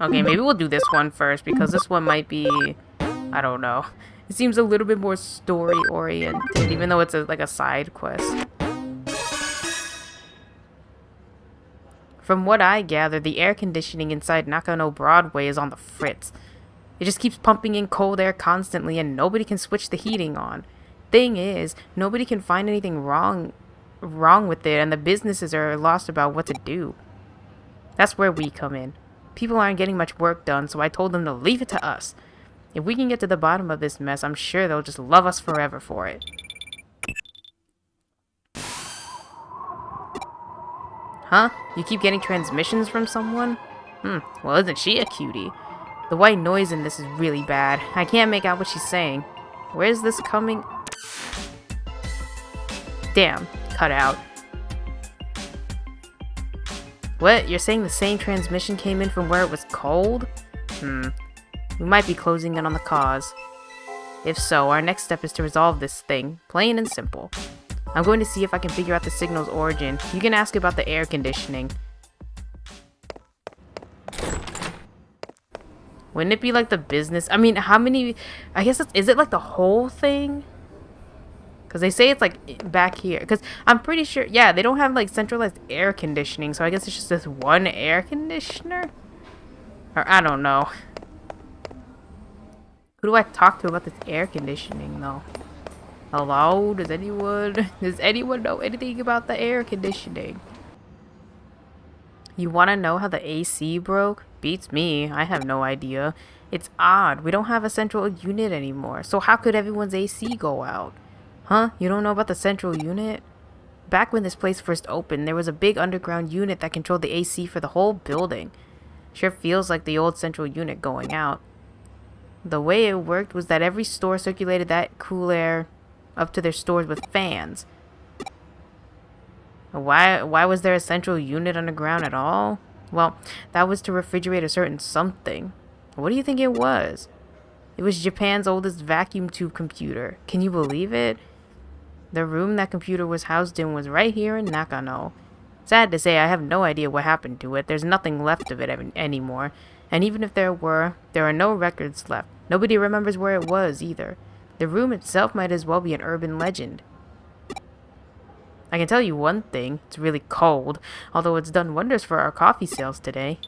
Okay, maybe we'll do this one first because this one might be, I don't know. It seems a little bit more story-oriented, even though it's like a side quest. From what I gather, the air conditioning inside Nakano Broadway is on the fritz. It just keeps pumping in cold air constantly and nobody can switch the heating on. Thing is, nobody can find anything wrong with it and the businesses are lost about what to do. That's where we come in. People aren't getting much work done, so I told them to leave it to us. If we can get to the bottom of this mess, I'm sure they'll just love us forever for it. Huh? You keep getting transmissions from someone? Well, isn't she a cutie? The white noise in this is really bad. I can't make out what she's saying. Where's this coming? Damn, cut out. What? You're saying the same transmission came in from where it was cold? We might be closing in on the cause. If so, our next step is to resolve this thing, plain and simple. I'm going to see if I can figure out the signal's origin. You can ask about the air conditioning. Wouldn't it be like the business? I mean, how many... I guess is it like the whole thing? Because they say it's like back here. Because I'm pretty sure... Yeah, they don't have like centralized air conditioning. So I guess it's just this one air conditioner? Or I don't know. Who do I talk to about this air conditioning though? Hello? Does anyone know anything about the air conditioning? You want to know how the AC broke? Beats me. I have no idea. It's odd. We don't have a central unit anymore. So how could everyone's AC go out? Huh? You don't know about the central unit? Back when this place first opened, there was a big underground unit that controlled the AC for the whole building. Sure feels like the old central unit going out. The way it worked was that every store circulated that cool air up to their stores with fans. Why was there a central unit underground at all? Well, that was to refrigerate a certain something. What do you think it was? It was Japan's oldest vacuum tube computer. Can you believe it? The room that computer was housed in was right here in Nakano. Sad to say, I have no idea what happened to it. There's nothing left of it anymore. And even if there were, there are no records left. Nobody remembers where it was either. The room itself might as well be an urban legend. I can tell you one thing, it's really cold, although it's done wonders for our coffee sales today.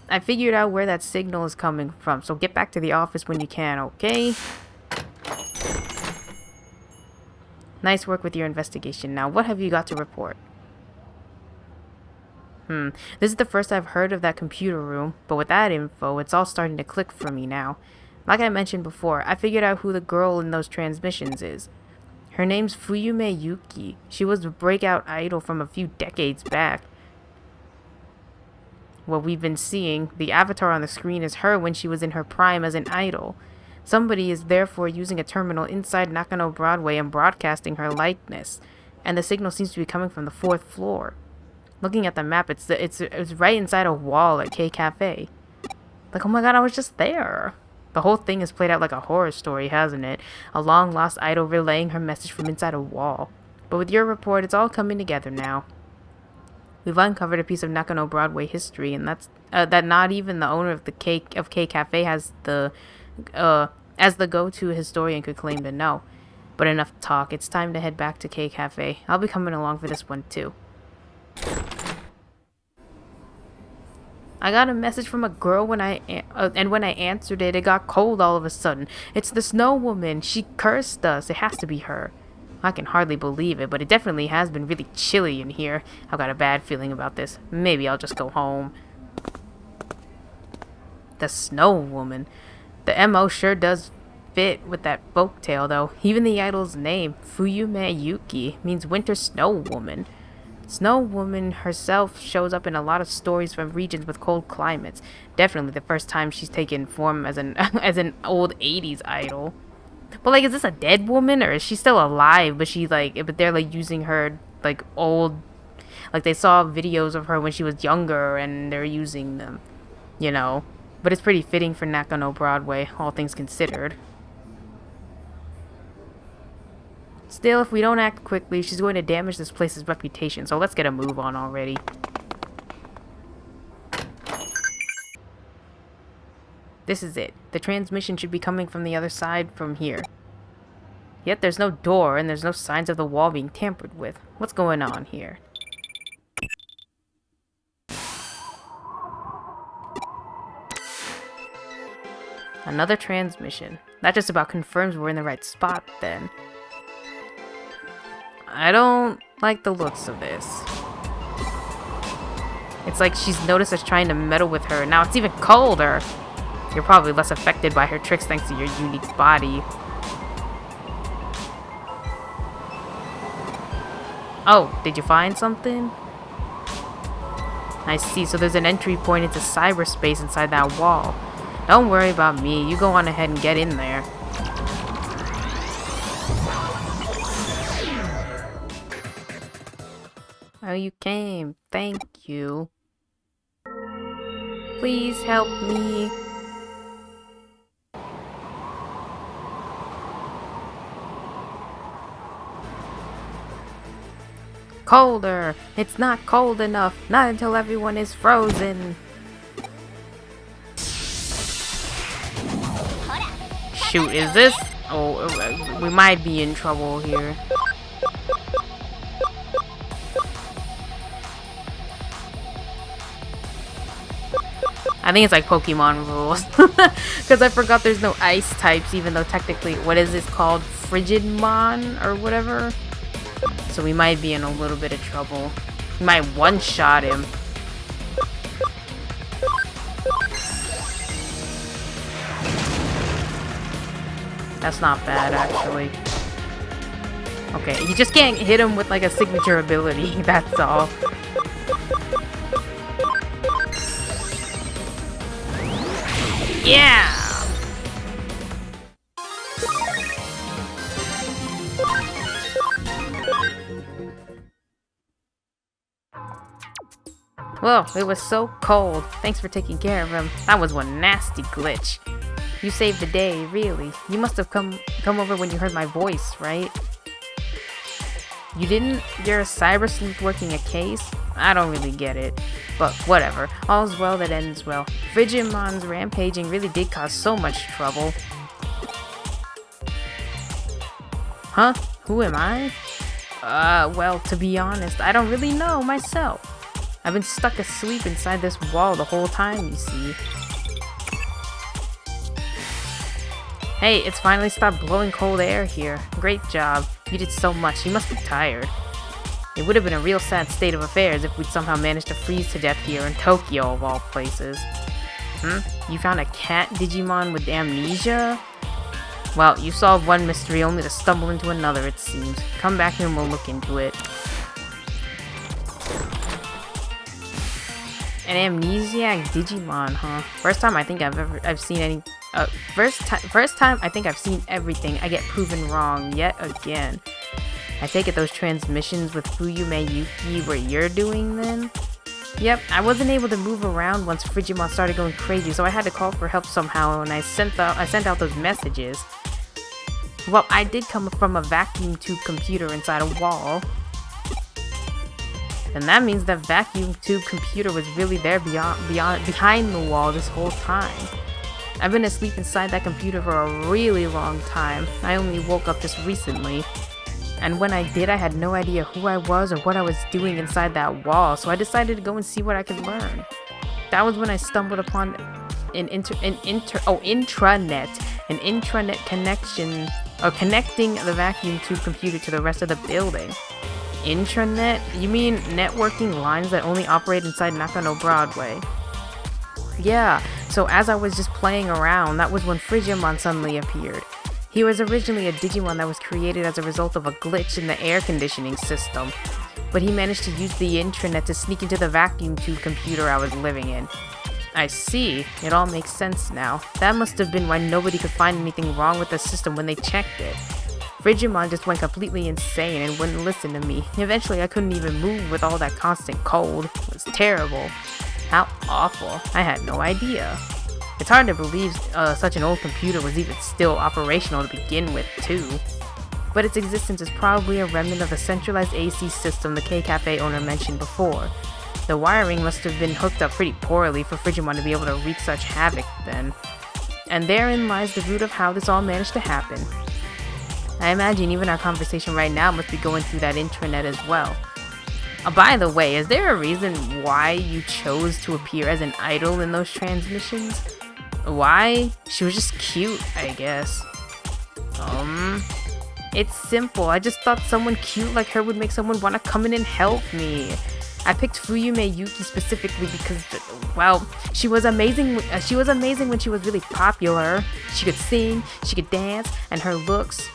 I figured out where that signal is coming from, so get back to the office when you can, okay? Nice work with your investigation. Now, what have you got to report? This is the first I've heard of that computer room, but with that info, it's all starting to click for me now. Like I mentioned before, I figured out who the girl in those transmissions is. Her name's Fuyume Yuki. She was a breakout idol from a few decades back. What we've been seeing, the avatar on the screen is her when she was in her prime as an idol. Somebody is therefore using a terminal inside Nakano Broadway and broadcasting her likeness, and the signal seems to be coming from the 4th floor. Looking at the map, it's right inside a wall at K Cafe. Like, oh my god, I was just there. The whole thing is played out like a horror story, hasn't it? A long-lost idol relaying her message from inside a wall. But with your report, it's all coming together now. We've uncovered a piece of Nakano Broadway history, and that's that not even the owner of the K Cafe has the as the go-to historian could claim to know. But enough talk. It's time to head back to K Cafe. I'll be coming along for this one too. I got a message from a girl when I answered it, it got cold all of a sudden. It's the snow woman. She cursed us. It has to be her. I can hardly believe it, but it definitely has been really chilly in here. I've got a bad feeling about this. Maybe I'll just go home. The snow woman. The MO sure does fit with that folktale, though. Even the idol's name, Fuyume Yuki, means winter snow woman. Snow Woman herself shows up in a lot of stories from regions with cold climates. Definitely the first time she's taken form as an old 80s idol. But like, is this a dead woman or is she still alive? But they're like using her like old, like they saw videos of her when she was younger and they're using them, you know. But it's pretty fitting for Nakano Broadway, all things considered. Still, if we don't act quickly, she's going to damage this place's reputation, so let's get a move on already. This is it. The transmission should be coming from the other side from here. Yet there's no door and there's no signs of the wall being tampered with. What's going on here? Another transmission. That just about confirms we're in the right spot then. I don't like the looks of this. It's like she's noticed us trying to meddle with her. Now it's even colder. You're probably less affected by her tricks thanks to your unique body. Oh, did you find something? I see, so there's an entry point into cyberspace inside that wall. Don't worry about me, you go on ahead and get in there. Oh, you came. Thank you. Please help me. Colder! It's not cold enough! Not until everyone is frozen! Shoot, is this? Oh, we might be in trouble here. I think it's like Pokemon rules. Because I forgot there's no ice types, even though technically, what is this called? Frigidmon or whatever? So we might be in a little bit of trouble. We might one-shot him. That's not bad, actually. Okay, you just can't hit him with like a signature ability, that's all. Yeah! Whoa, it was so cold. Thanks for taking care of him. That was one nasty glitch. You saved the day, really. You must have come over when you heard my voice, right? You didn't? You're a cyber sleuth working a case? I don't really get it. But whatever. All's well that ends well. Frigimon's rampaging really did cause so much trouble. Huh? Who am I? Well, to be honest, I don't really know myself. I've been stuck asleep inside this wall the whole time, you see. Hey, it's finally stopped blowing cold air here. Great job. You did so much. You must be tired. It would have been a real sad state of affairs if we'd somehow managed to freeze to death here in Tokyo, of all places. You found a cat Digimon with amnesia? Well, you solved one mystery only to stumble into another, it seems. Come back here and we'll look into it. An amnesiac Digimon, huh? First time I think I've seen any. First time I think I've seen everything. I get proven wrong yet again. I take it those transmissions with Fuyume Yuki were you're doing then? Yep, I wasn't able to move around once Frigimon started going crazy, so I had to call for help somehow, and I sent out those messages. Well, I did come from a vacuum tube computer inside a wall. And that means that vacuum tube computer was really there behind the wall this whole time. I've been asleep inside that computer for a really long time. I only woke up just recently. And when I did, I had no idea who I was or what I was doing inside that wall, so I decided to go and see what I could learn. That was when I stumbled upon an intranet connection, or connecting the vacuum tube computer to the rest of the building. Intranet? You mean networking lines that only operate inside Nakano Broadway? Yeah, so as I was just playing around, that was when Frigimon suddenly appeared. He was originally a Digimon that was created as a result of a glitch in the air conditioning system, but he managed to use the intranet to sneak into the vacuum tube computer I was living in. I see, it all makes sense now. That must have been why nobody could find anything wrong with the system when they checked it. Frigimon just went completely insane and wouldn't listen to me. Eventually I couldn't even move with all that constant cold. It was terrible. How awful. I had no idea. It's hard to believe such an old computer was even still operational to begin with, too. But its existence is probably a remnant of the centralized AC system the K-Cafe owner mentioned before. The wiring must have been hooked up pretty poorly for Frigimon to be able to wreak such havoc then. And therein lies the root of how this all managed to happen. I imagine even our conversation right now must be going through that intranet as well. By the way, is there a reason why you chose to appear as an idol in those transmissions? Why? She was just cute, I guess. It's simple. I just thought someone cute like her would make someone want to come in and help me. I picked Fuyume Yuki specifically because, well, she was amazing. She was amazing when she was really popular. She could sing, she could dance, and her looks.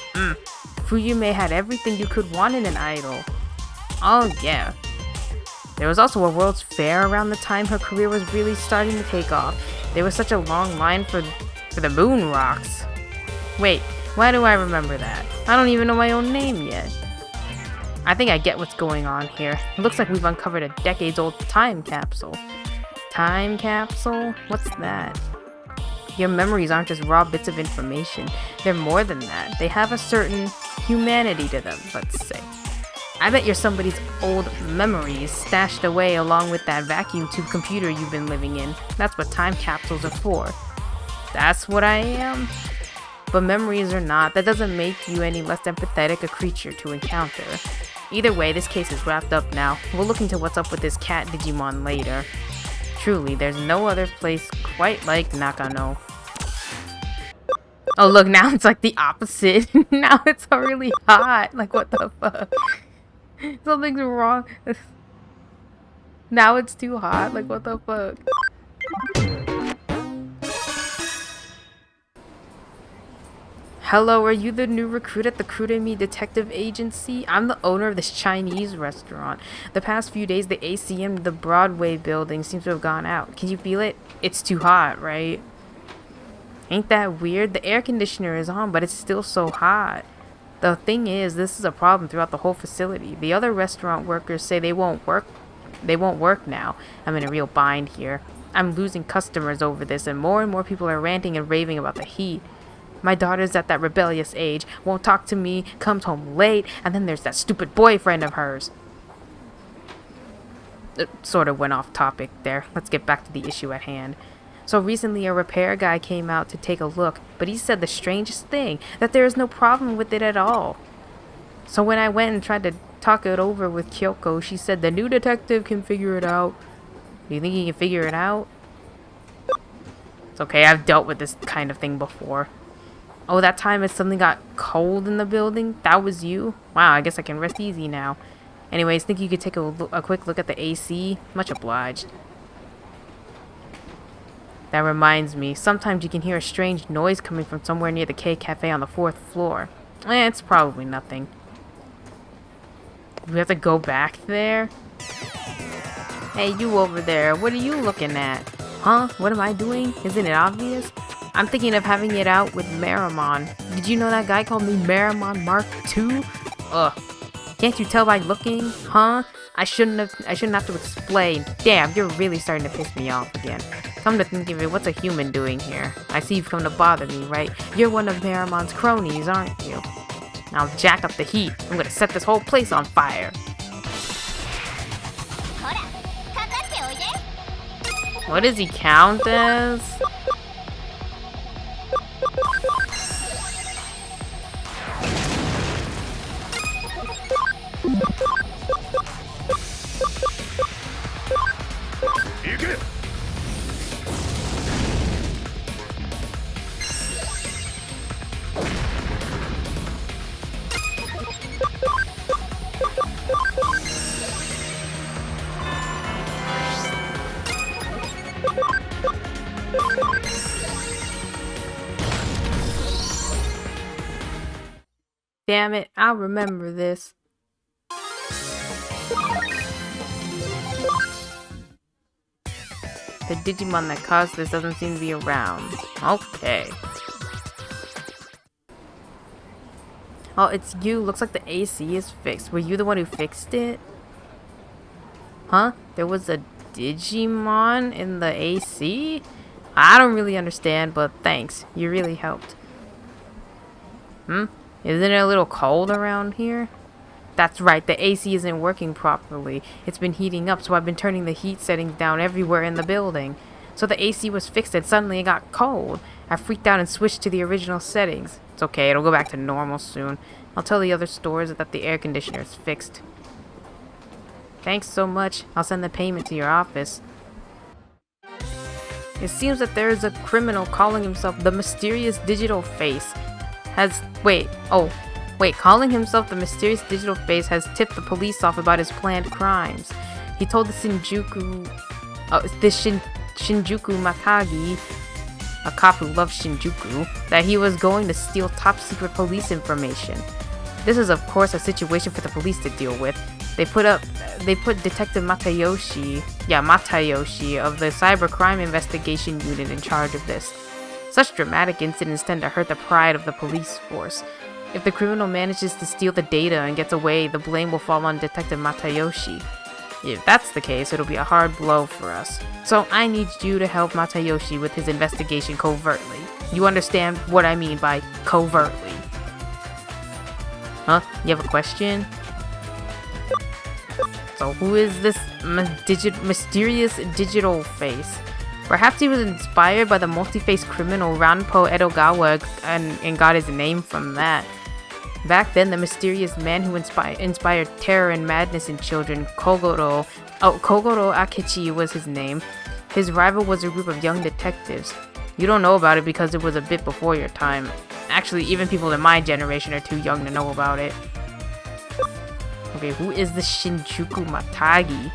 Fuyume had everything you could want in an idol. Oh yeah. There was also a World's Fair around the time her career was really starting to take off. There was such a long line for the moon rocks. Wait, why do I remember that? I don't even know my own name yet. I think I get what's going on here. It looks like we've uncovered a decades-old time capsule. Time capsule? What's that? Your memories aren't just raw bits of information. They're more than that. They have a certain humanity to them, let's say. I bet you're somebody's old memories stashed away along with that vacuum tube computer you've been living in. That's what time capsules are for. That's what I am? But memories or not, that doesn't make you any less empathetic a creature to encounter. Either way, this case is wrapped up now. We'll look into what's up with this cat Digimon later. Truly, there's no other place quite like Nakano. Oh look, now it's like the opposite. Now it's really hot. Like what the fuck? Something's wrong. Now it's too hot. Like what the fuck? Hello, are you the new recruit at the Kurumi Detective Agency? I'm the owner of this Chinese restaurant. The past few days, the AC in the Broadway building seems to have gone out. Can you feel it? It's too hot, right? Ain't that weird? The air conditioner is on, but it's still so hot. The thing is, this is a problem throughout the whole facility. The other restaurant workers say they won't work now. I'm in a real bind here. I'm losing customers over this, and more people are ranting and raving about the heat. My daughter's at that rebellious age, won't talk to me, comes home late, and then there's that stupid boyfriend of hers. It sort of went off topic there. Let's get back to the issue at hand. So recently a repair guy came out to take a look, but he said the strangest thing, that there is no problem with it at all. So when I went and tried to talk it over with Kyoko, she said the new detective can figure it out. Do you think he can figure it out? It's okay, I've dealt with this kind of thing before. Oh, that time it suddenly got cold in the building? That was you? Wow, I guess I can rest easy now. Anyways, think you could take a quick look at the AC? Much obliged. That reminds me, sometimes you can hear a strange noise coming from somewhere near the K Cafe on the 4th floor. It's probably nothing. We have to go back there? Hey, you over there, what are you looking at? Huh? What am I doing? Isn't it obvious? I'm thinking of having it out with Marimon. Did you know that guy called me Marimon Mark II? Ugh. Can't you tell by looking? Huh? I shouldn't have to explain. Damn, you're really starting to piss me off again. Come to think of it, what's a human doing here? I see you've come to bother me, right? You're one of Marimon's cronies, aren't you? Now jack up the heat. I'm gonna set this whole place on fire. What does he count as? Damn it, I'll remember this. The Digimon that caused this doesn't seem to be around. Okay. Oh, it's you. Looks like the AC is fixed. Were you the one who fixed it? Huh? There was a Digimon in the AC? I don't really understand, but thanks. You really helped. Isn't it a little cold around here? That's right, the AC isn't working properly. It's been heating up, so I've been turning the heat settings down everywhere in the building. So the AC was fixed and suddenly it got cold. I freaked out and switched to the original settings. It's okay, it'll go back to normal soon. I'll tell the other stores that the air conditioner is fixed. Thanks so much. I'll send the payment to your office. It seems that there is a criminal calling himself the Mysterious Digital Face. Calling himself the Mysterious Digital Face has tipped the police off about his planned crimes. He told the Shinjuku Matagi, a cop who loves Shinjuku, that he was going to steal top secret police information. This is of course a situation for the police to deal with. They put Detective Matayoshi of the Cybercrime Investigation Unit in charge of this. Such dramatic incidents tend to hurt the pride of the police force. If the criminal manages to steal the data and gets away, the blame will fall on Detective Matayoshi. If that's the case, it'll be a hard blow for us. So I need you to help Matayoshi with his investigation covertly. You understand what I mean by covertly? Huh? You have a question? So who is this mysterious digital face? Perhaps he was inspired by the multi-faced criminal Ranpo Edogawa and got his name from that. Back then, the mysterious man who inspired terror and madness in children, Kogoro Akechi was his name. His rival was a group of young detectives. You don't know about it because it was a bit before your time. Actually, even people in my generation are too young to know about it. Okay, who is the Shinjuku Matagi?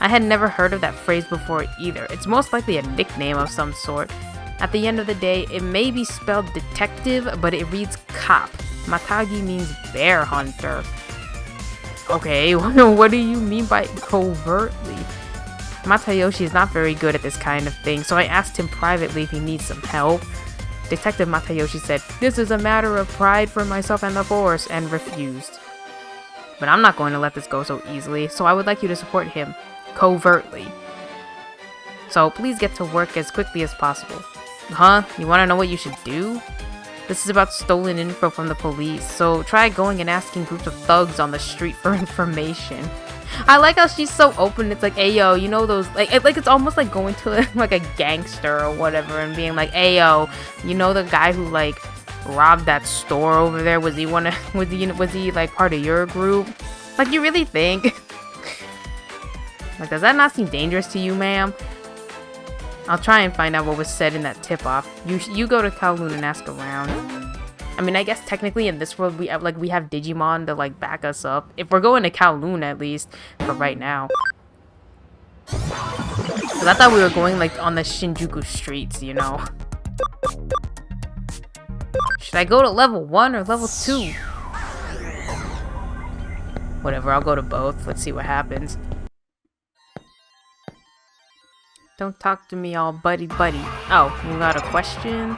I had never heard of that phrase before either. It's most likely a nickname of some sort. At the end of the day, it may be spelled detective, but it reads cop. Matagi means bear hunter. Okay, what do you mean by covertly? Matayoshi is not very good at this kind of thing, so I asked him privately if he needs some help. Detective Matayoshi said, "This is a matter of pride for myself and the force," and refused. But I'm not going to let this go so easily, so I would like you to support him. Covertly. So please get to work as quickly as possible. Huh? You want to know what you should do? This is about stolen info from the police, so try going and asking groups of thugs on the street for information. I like how she's so open. It's like, hey yo, you know those, like it's almost like going to like a gangster or whatever and being like, hey yo, you know the guy who like robbed that store over there? Was he like part of your group? Like, you really think? Like, does that not seem dangerous to you, ma'am? I'll try and find out what was said in that tip-off. You go to Kowloon and ask around. I mean, I guess technically in this world we have Digimon to like back us up. If we're going to Kowloon at least, for right now. Cause I thought we were going like on the Shinjuku streets, you know. Should I go to level 1 or level 2? Whatever, I'll go to both. Let's see what happens. Don't talk to me all buddy-buddy. Oh, you got a question?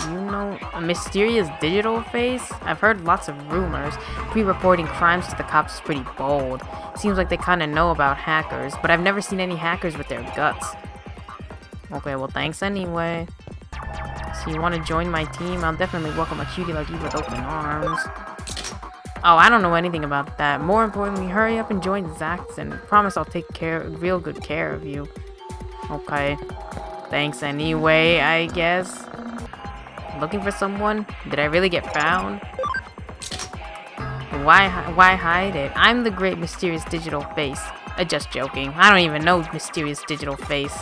You know a mysterious digital face? I've heard lots of rumors. Pre-reporting crimes to the cops is pretty bold. Seems like they kind of know about hackers, but I've never seen any hackers with their guts. Okay, well thanks anyway. So you want to join my team? I'll definitely welcome a cutie like you with open arms. Oh, I don't know anything about that. More importantly, hurry up and join Zax and promise I'll take real good care of you. Okay. Thanks anyway, I guess. Looking for someone? Did I really get found? Why hide it? I'm the great mysterious digital face. Just joking. I don't even know mysterious digital face.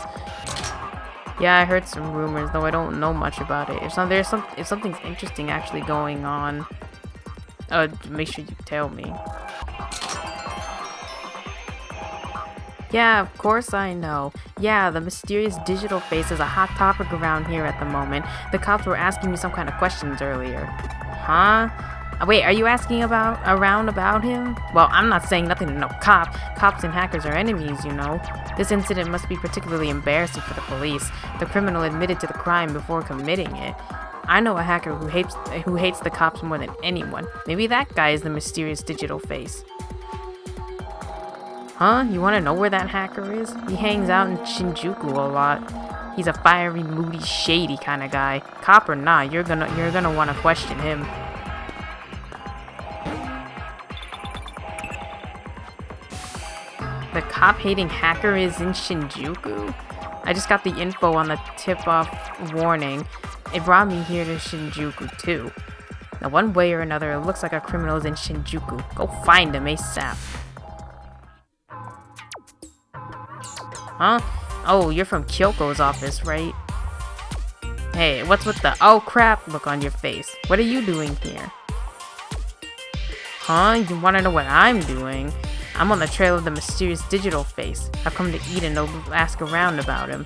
Yeah, I heard some rumors, though I don't know much about it. If something's interesting actually going on, make sure you tell me. Yeah, of course I know. Yeah, the mysterious digital face is a hot topic around here at the moment. The cops were asking me some kind of questions earlier. Huh? Wait, are you asking around about him? Well, I'm not saying nothing to no cop. Cops and hackers are enemies, you know. This incident must be particularly embarrassing for the police. The criminal admitted to the crime before committing it. I know a hacker who hates the cops more than anyone. Maybe that guy is the mysterious digital face. Huh? You want to know where that hacker is? He hangs out in Shinjuku a lot. He's a fiery, moody, shady kind of guy. Cop or not, you're gonna want to question him. The cop-hating hacker is in Shinjuku? I just got the info on the tip-off warning. It brought me here to Shinjuku, too. Now, one way or another, it looks like a criminal is in Shinjuku. Go find him ASAP. Huh? Oh, you're from Kyoko's office, right? Hey, what's with the oh crap look on your face? What are you doing here? Huh? You wanna know what I'm doing? I'm on the trail of the mysterious digital face. I've come to Eden to ask around about him.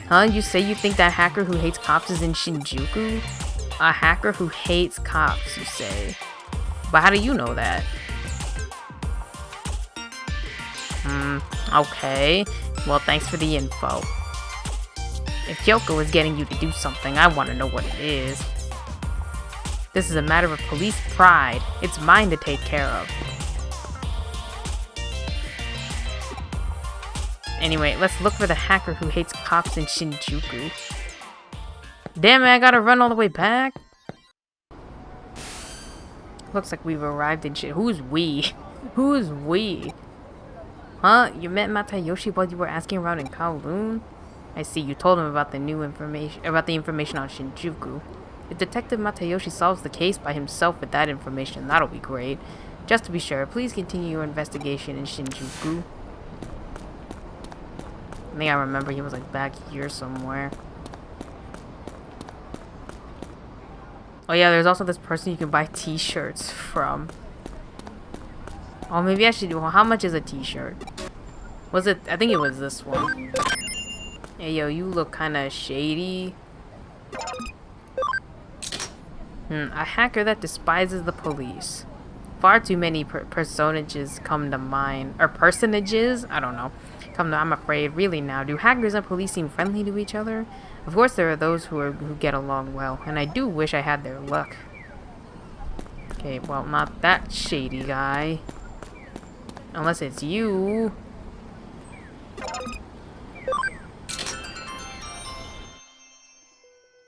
Huh? You say you think that hacker who hates cops is in Shinjuku? A hacker who hates cops, you say? But how do you know that? Okay. Well, thanks for the info. If Kyoko is getting you to do something, I want to know what it is. This is a matter of police pride. It's mine to take care of. Anyway, let's look for the hacker who hates cops in Shinjuku. Damn it, I gotta run all the way back. Looks like we've arrived in Who's we? Who's we? Huh? You met Matayoshi while you were asking around in Kowloon? I see, you told him about the information on Shinjuku. If Detective Matayoshi solves the case by himself with that information, that'll be great. Just to be sure, please continue your investigation in Shinjuku. I think I remember he was like back here somewhere. Oh yeah, there's also this person you can buy t-shirts from. Oh, maybe I should do. Well, how much is a t-shirt? Was it? I think it was this one. Hey, yo, you look kind of shady. A hacker that despises the police. Far too many personages come to mind. Or personages? I don't know. I'm afraid. Really now, do hackers and police seem friendly to each other? Of course there are those who get along well. And I do wish I had their luck. Okay, well, not that shady guy. Unless it's you.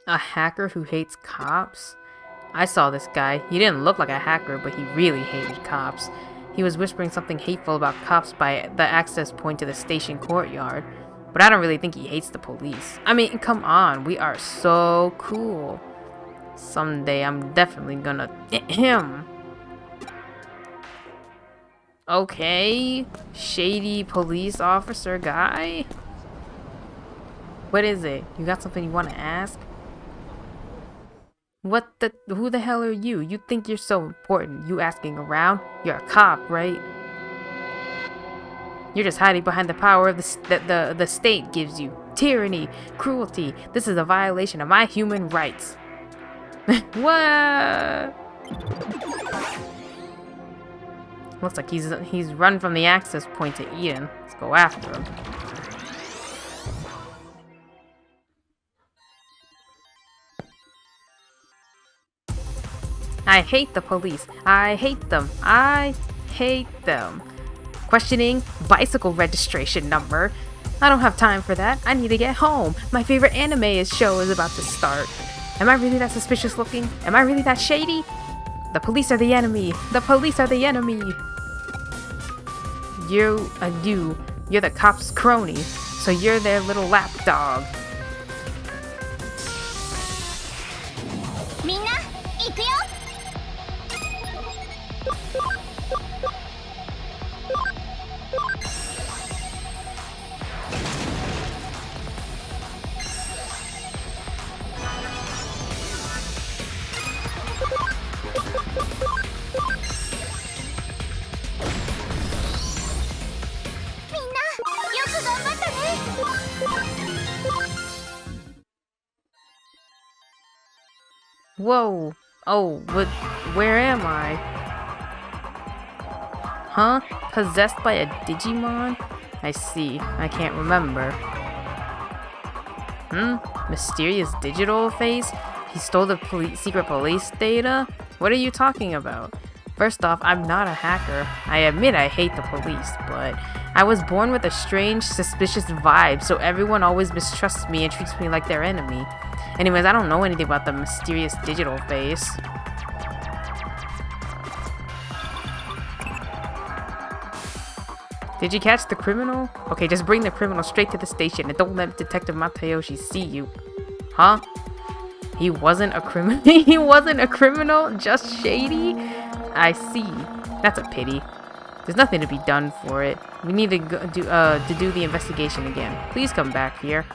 A hacker who hates cops? I saw this guy. He didn't look like a hacker, but he really hated cops. He was whispering something hateful about cops by the access point to the station courtyard. But I don't really think he hates the police. I mean, come on. We are so cool. Someday I'm definitely gonna him. Okay, shady police officer guy. What is it? You got something you want to ask? Who the hell are you? You think you're so important? You asking around? You're a cop, right? You're just hiding behind the power of the state gives you. Tyranny, cruelty. This is a violation of my human rights. What? Looks like he's run from the access point to Eden. Let's go after him. I hate the police. I hate them. I hate them. Questioning bicycle registration number. I don't have time for that. I need to get home. My favorite anime show is about to start. Am I really that suspicious looking? Am I really that shady? The police are the enemy. The police are the enemy. You're the cop's crony, so you're their little lapdog. Minna, ikuyo! Whoa. Oh, where am I? Huh? Possessed by a Digimon? I see. I can't remember. Mysterious digital face? He stole the secret police data? What are you talking about? First off, I'm not a hacker. I admit I hate the police, but I was born with a strange, suspicious vibe, so everyone always mistrusts me and treats me like their enemy. Anyways, I don't know anything about the mysterious digital face. Did you catch the criminal? Okay, just bring the criminal straight to the station and don't let Detective Matayoshi see you. Huh? He wasn't a criminal? He wasn't a criminal? Just shady? I see. That's a pity. There's nothing to be done for it. We need to do the investigation again. Please come back here.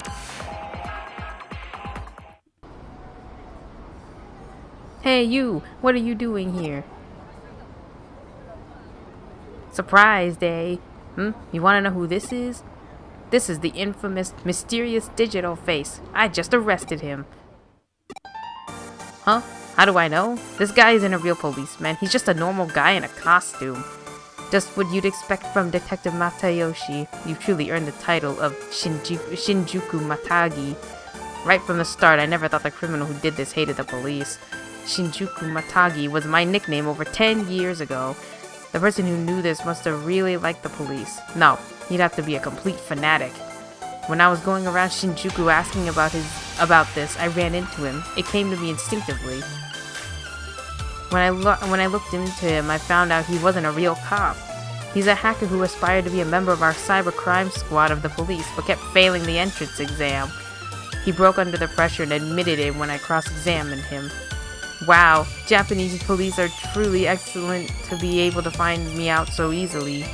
Hey you, what are you doing here? Surprise day. You want to know who this is? This is the infamous, mysterious digital face. I just arrested him. Huh? How do I know? This guy isn't a real policeman. He's just a normal guy in a costume. Just what you'd expect from Detective Matayoshi. You truly earned the title of Shinjuku Matagi. Right from the start, I never thought the criminal who did this hated the police. Shinjuku Matagi was my nickname over 10 years ago. The person who knew this must have really liked the police. No, he'd have to be a complete fanatic. When I was going around Shinjuku asking about this, I ran into him. It came to me instinctively. When I looked into him, I found out he wasn't a real cop. He's a hacker who aspired to be a member of our cybercrime squad of the police, but kept failing the entrance exam. He broke under the pressure and admitted it when I cross-examined him. Wow, Japanese police are truly excellent to be able to find me out so easily.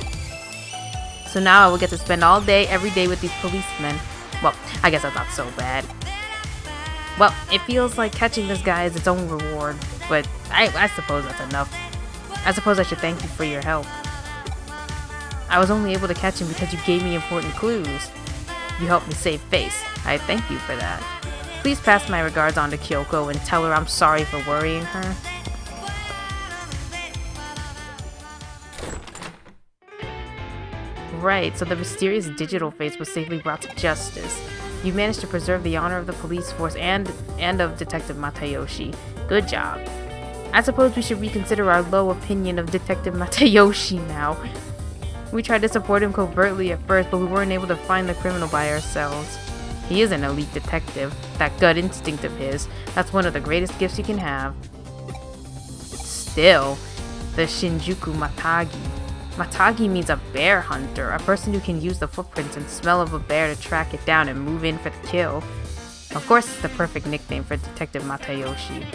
So now I will get to spend all day, every day with these policemen. Well, I guess that's not so bad. Well, it feels like catching this guy is its own reward, but I suppose that's enough. I suppose I should thank you for your help. I was only able to catch him because you gave me important clues. You helped me save face. I thank you for that. Please pass my regards on to Kyoko and tell her I'm sorry for worrying her. Right, so the mysterious digital face was safely brought to justice. You managed to preserve the honor of the police force and of Detective Matayoshi. Good job. I suppose we should reconsider our low opinion of Detective Matayoshi now. We tried to support him covertly at first, but we weren't able to find the criminal by ourselves. He is an elite detective. That gut instinct of his, that's one of the greatest gifts you can have. Still, the Shinjuku Matagi. Matagi means a bear hunter, a person who can use the footprints and smell of a bear to track it down and move in for the kill. Of course, it's the perfect nickname for Detective Matayoshi.